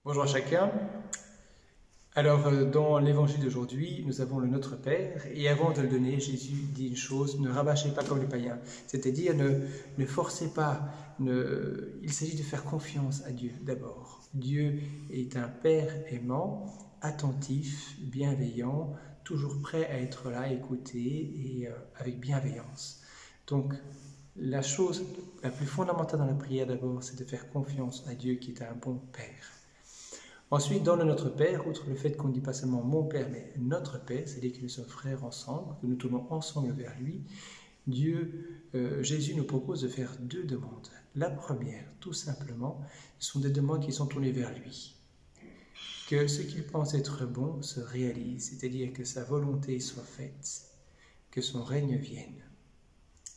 Bonjour à chacun. Alors, dans l'évangile d'aujourd'hui, nous avons le Notre Père, et avant de le donner, Jésus dit une chose, ne rabâchez pas comme les païens, c'est-à-dire ne forcez pas, il s'agit de faire confiance à Dieu d'abord. Dieu est un Père aimant, attentif, bienveillant, toujours prêt à être là, à écouter et avec bienveillance. Donc, la chose la plus fondamentale dans la prière d'abord, c'est de faire confiance à Dieu qui est un bon Père. Ensuite, dans le Notre Père, outre le fait qu'on ne dit pas seulement mon Père, mais notre Père, c'est-à-dire que nous sommes frères ensemble, que nous tournons ensemble vers lui, Jésus nous propose de faire deux demandes. La première, tout simplement, ce sont des demandes qui sont tournées vers lui. Que ce qu'il pense être bon se réalise, c'est-à-dire que sa volonté soit faite, que son règne vienne.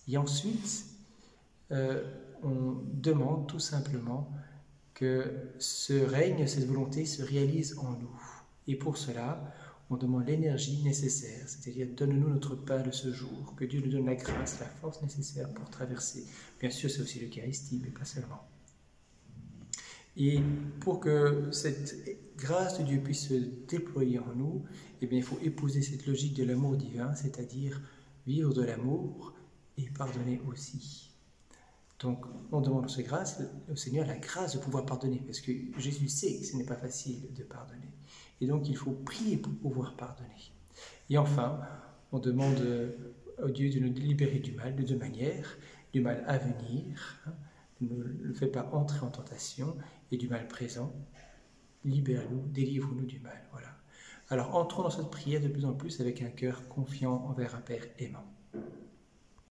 Et ensuite, on demande tout simplement que ce règne, cette volonté se réalise en nous. Et pour cela, on demande l'énergie nécessaire, c'est-à-dire donne-nous notre pain de ce jour, que Dieu nous donne la grâce, la force nécessaire pour traverser. Bien sûr, c'est aussi l'Eucharistie, mais pas seulement. Et pour que cette grâce de Dieu puisse se déployer en nous, eh bien, il faut épouser cette logique de l'amour divin, c'est-à-dire vivre de l'amour et pardonner aussi. Donc, on demande au Seigneur la grâce de pouvoir pardonner, parce que Jésus sait que ce n'est pas facile de pardonner. Et donc, il faut prier pour pouvoir pardonner. Et enfin, on demande au Dieu de nous libérer du mal de deux manières, du mal à venir, ne le fait pas entrer en tentation, et du mal présent. Libère-nous, délivre-nous du mal. Voilà. Alors, entrons dans cette prière de plus en plus avec un cœur confiant envers un Père aimant.